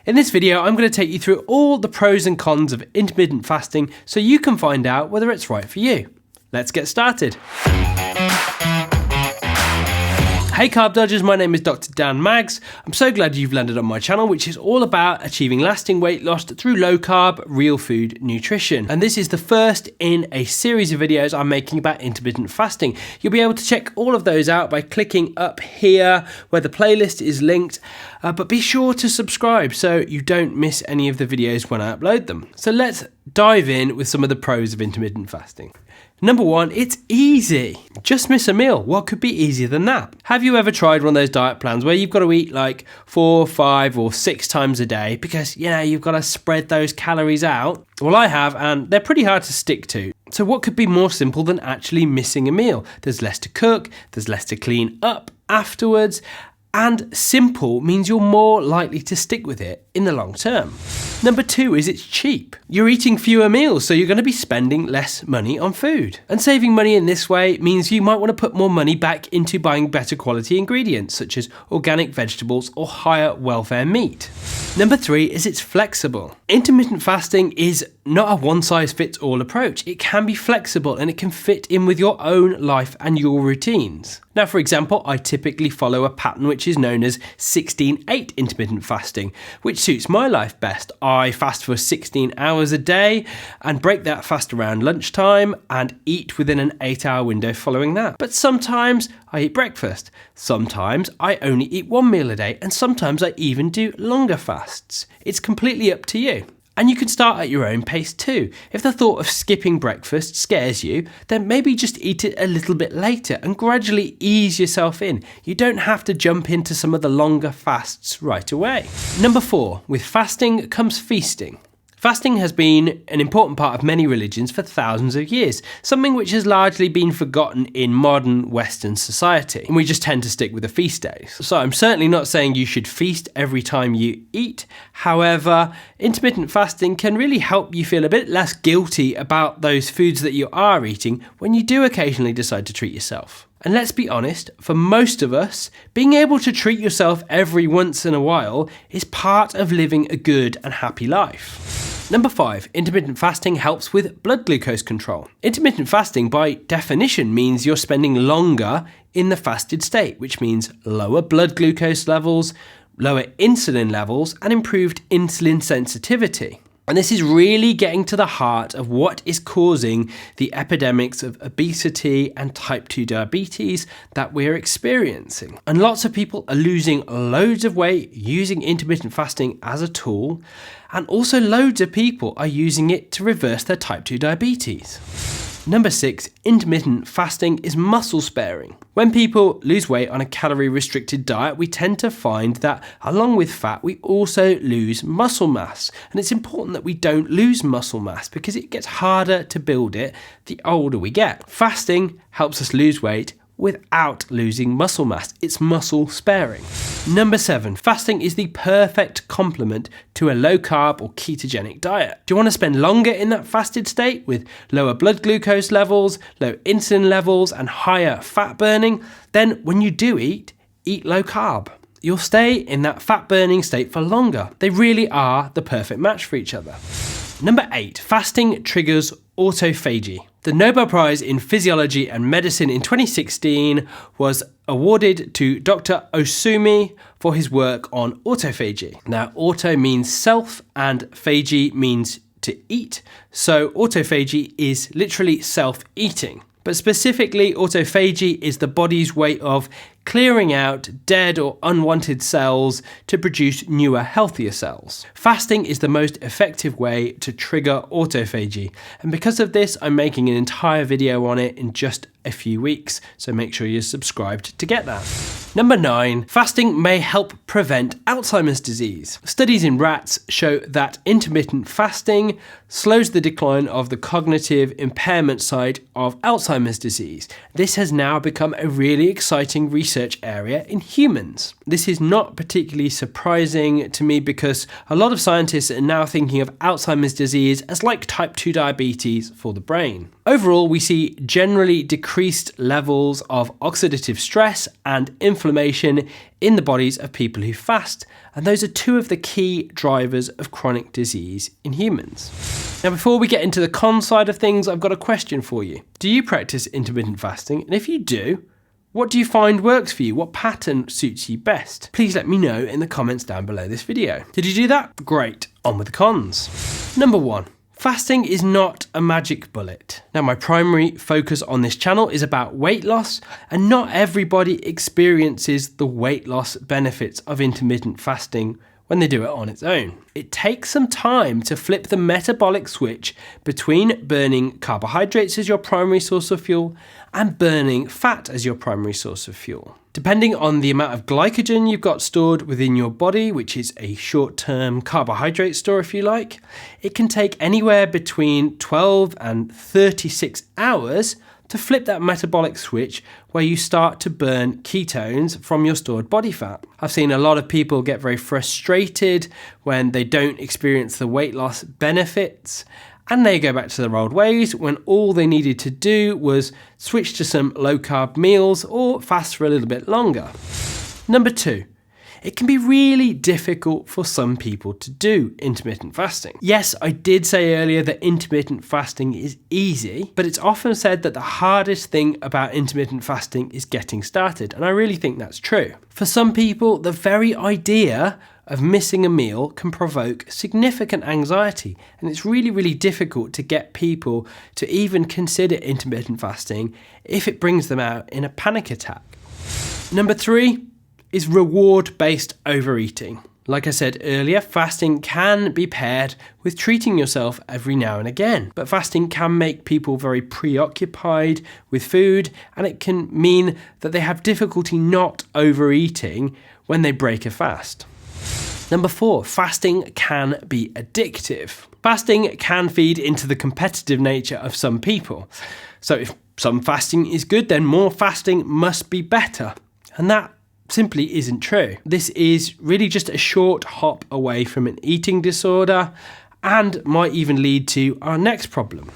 In this video, I'm going to take you through all the pros and cons of intermittent fasting so you can find out whether it's right for you. Let's get started. Hey Carb Dodgers, my name is Dr. Dan Maggs. I'm so glad you've landed on my channel, which is all about achieving lasting weight loss through low carb, real food nutrition. And this is the first in a series of videos I'm making about intermittent fasting. You'll be able to check all of those out by clicking up here where the playlist is linked, but be sure to subscribe so you don't miss any of the videos when I upload them. So let's dive in with some of the pros of intermittent fasting. Number one, it's easy. Just miss a meal. What could be easier than that? Have you ever tried one of those diet plans where you've got to eat like 4, 5 or 6 times a day because, you've got to spread those calories out? Well, I have, and they're pretty hard to stick to. So what could be more simple than actually missing a meal? There's less to cook, there's less to clean up afterwards, and simple means you're more likely to stick with it in the long term. Number two is it's cheap. You're eating fewer meals, so you're going to be spending less money on food. And saving money in this way means you might want to put more money back into buying better quality ingredients, such as organic vegetables or higher welfare meat. Number three is it's flexible. Intermittent fasting is not a one-size-fits-all approach. It can be flexible and it can fit in with your own life and your routines. Now, for example, I typically follow a pattern which is known as 16-8 intermittent fasting, which suits my life best. I fast for 16 hours a day and break that fast around lunchtime and eat within an 8-hour window following that. But sometimes I eat breakfast, sometimes I only eat one meal a day, and sometimes I even do longer fasts. It's completely up to you. And you can start at your own pace too. If the thought of skipping breakfast scares you, then maybe just eat it a little bit later and gradually ease yourself in. You don't have to jump into some of the longer fasts right away. Number four, with fasting comes feasting. Fasting has been an important part of many religions for thousands of years, something which has largely been forgotten in modern Western society, and we just tend to stick with the feast days. So I'm certainly not saying you should feast every time you eat. However, intermittent fasting can really help you feel a bit less guilty about those foods that you are eating when you do occasionally decide to treat yourself. And let's be honest, for most of us, being able to treat yourself every once in a while is part of living a good and happy life. Number 5, intermittent fasting helps with blood glucose control. Intermittent fasting, by definition, means you're spending longer in the fasted state, which means lower blood glucose levels, lower insulin levels, and improved insulin sensitivity. And this is really getting to the heart of what is causing the epidemics of obesity and type 2 diabetes that we're experiencing. And lots of people are losing loads of weight using intermittent fasting as a tool, and also loads of people are using it to reverse their type 2 diabetes. Number 6, intermittent fasting is muscle sparing. When people lose weight on a calorie restricted diet, we tend to find that along with fat, we also lose muscle mass. And it's important that we don't lose muscle mass because it gets harder to build it the older we get. Fasting helps us lose weight without losing muscle mass. It's muscle sparing. Number 7, fasting is the perfect complement to a low carb or ketogenic diet. Do you want to spend longer in that fasted state with lower blood glucose levels, low insulin levels, and higher fat burning? Then when you do eat low carb. You'll stay in that fat burning state for longer. They really are the perfect match for each other. Number 8, fasting triggers autophagy. The Nobel Prize in Physiology and Medicine in 2016 was awarded to Dr. Osumi for his work on autophagy. Now, auto means self and phagy means to eat. So autophagy is literally self-eating. But specifically, autophagy is the body's way of clearing out dead or unwanted cells to produce newer, healthier cells. Fasting is the most effective way to trigger autophagy, and because of this, I'm making an entire video on it in just a few weeks, so make sure you're subscribed to get that. Number 9, fasting may help prevent Alzheimer's disease. Studies in rats show that intermittent fasting slows the decline of the cognitive impairment side of Alzheimer's disease. This has now become a really exciting research research area in humans. This is not particularly surprising to me because a lot of scientists are now thinking of Alzheimer's disease as like type 2 diabetes for the brain. Overall, we see generally decreased levels of oxidative stress and inflammation in the bodies of people who fast, and those are two of the key drivers of chronic disease in humans. Now, before we get into the con side of things, I've got a question for you. Do you practice intermittent fasting? And if you do, what do you find works for you? What pattern suits you best? Please let me know in the comments down below this video. Did you do that? Great. On with the cons. Number 1. Fasting is not a magic bullet. Now, my primary focus on this channel is about weight loss, and not everybody experiences the weight loss benefits of intermittent fasting when they do it on its own. It takes some time to flip the metabolic switch between burning carbohydrates as your primary source of fuel and burning fat as your primary source of fuel. Depending on the amount of glycogen you've got stored within your body, which is a short-term carbohydrate store if you like, it can take anywhere between 12 and 36 hours to flip that metabolic switch where you start to burn ketones from your stored body fat. I've seen a lot of people get very frustrated when they don't experience the weight loss benefits, and they go back to their old ways when all they needed to do was switch to some low carb meals or fast for a little bit longer. Number 2. It can be really difficult for some people to do intermittent fasting. Yes, I did say earlier that intermittent fasting is easy, but it's often said that the hardest thing about intermittent fasting is getting started, and I really think that's true. For some people, the very idea of missing a meal can provoke significant anxiety, and it's really, really difficult to get people to even consider intermittent fasting if it brings them out in a panic attack. Number 3 is reward-based overeating. Like I said earlier, fasting can be paired with treating yourself every now and again, but fasting can make people very preoccupied with food, and it can mean that they have difficulty not overeating when they break a fast. Number 4, fasting can be addictive. Fasting can feed into the competitive nature of some people. So if some fasting is good, then more fasting must be better. And that simply isn't true. This is really just a short hop away from an eating disorder and might even lead to our next problem.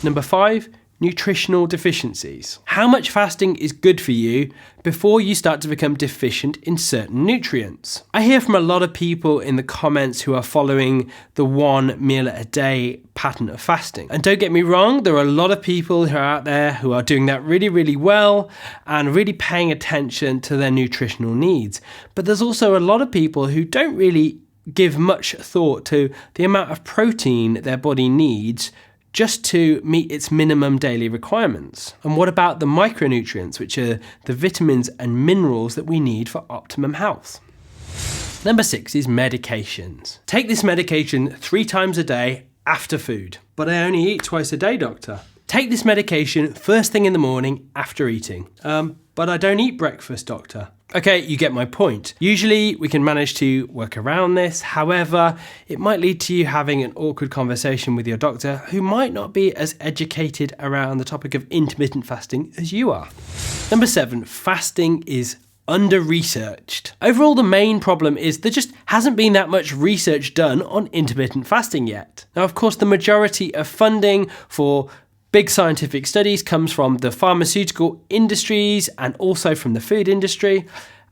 Number 5, nutritional deficiencies. How much fasting is good for you before you start to become deficient in certain nutrients? I hear from a lot of people in the comments who are following the 1 meal a day pattern of fasting. And don't get me wrong, there are a lot of people who are out there who are doing that really, really well and really paying attention to their nutritional needs. But there's also a lot of people who don't really give much thought to the amount of protein their body needs just to meet its minimum daily requirements. And what about the micronutrients, which are the vitamins and minerals that we need for optimum health? Number 6 is medications. Take this medication 3 times a day after food. But I only eat twice a day, doctor. Take this medication first thing in the morning after eating. But I don't eat breakfast, doctor. Okay, you get my point. Usually we can manage to work around this. However, it might lead to you having an awkward conversation with your doctor who might not be as educated around the topic of intermittent fasting as you are. Number 7, fasting is under-researched. Overall, the main problem is there just hasn't been that much research done on intermittent fasting yet. Now, of course, the majority of funding for big scientific studies comes from the pharmaceutical industries and also from the food industry,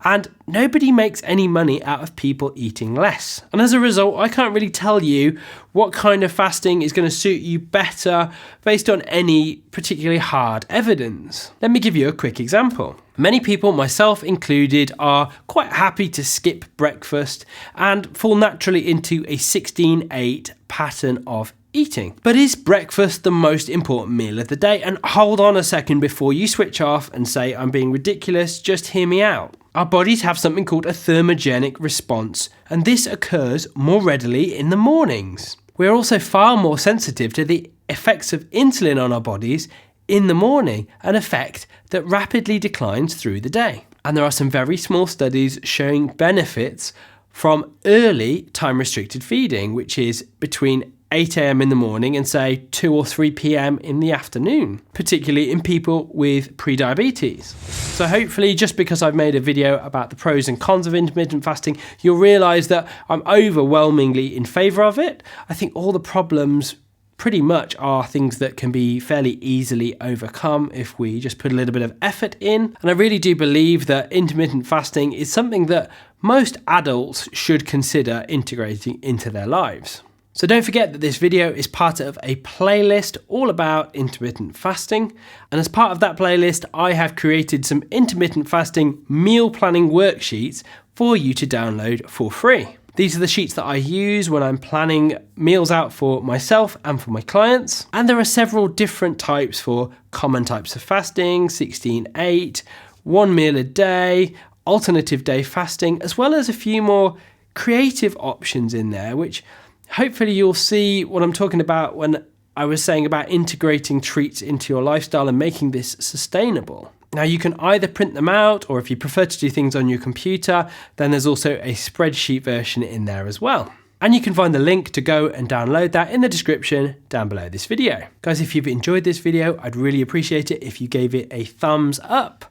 and nobody makes any money out of people eating less. And as a result, I can't really tell you what kind of fasting is going to suit you better based on any particularly hard evidence. Let me give you a quick example. Many people, myself included, are quite happy to skip breakfast and fall naturally into a 16-8 pattern of eating. But is breakfast the most important meal of the day? And hold on a second before you switch off and say I'm being ridiculous, just hear me out. Our bodies have something called a thermogenic response, and this occurs more readily in the mornings. We are also far more sensitive to the effects of insulin on our bodies in the morning, an effect that rapidly declines through the day. And there are some very small studies showing benefits from early time-restricted feeding, which is between 8 a.m. in the morning and say 2 or 3 p.m. in the afternoon, particularly in people with pre-diabetes. So hopefully, just because I've made a video about the pros and cons of intermittent fasting, you'll realize that I'm overwhelmingly in favor of it. I think all the problems pretty much are things that can be fairly easily overcome if we just put a little bit of effort in. And I really do believe that intermittent fasting is something that most adults should consider integrating into their lives. So don't forget that this video is part of a playlist all about intermittent fasting. And as part of that playlist, I have created some intermittent fasting meal planning worksheets for you to download for free. These are the sheets that I use when I'm planning meals out for myself and for my clients. And there are several different types for common types of fasting, 16-8, 1 meal a day, alternative day fasting, as well as a few more creative options in there, which hopefully you'll see what I'm talking about when I was saying about integrating treats into your lifestyle and making this sustainable. Now you can either print them out, or if you prefer to do things on your computer, then there's also a spreadsheet version in there as well. And you can find the link to go and download that in the description down below this video. Guys, if you've enjoyed this video, I'd really appreciate it if you gave it a thumbs up.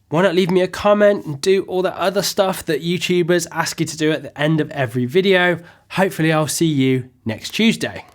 Why not leave me a comment and do all that other stuff that YouTubers ask you to do at the end of every video? Hopefully I'll see you next Tuesday.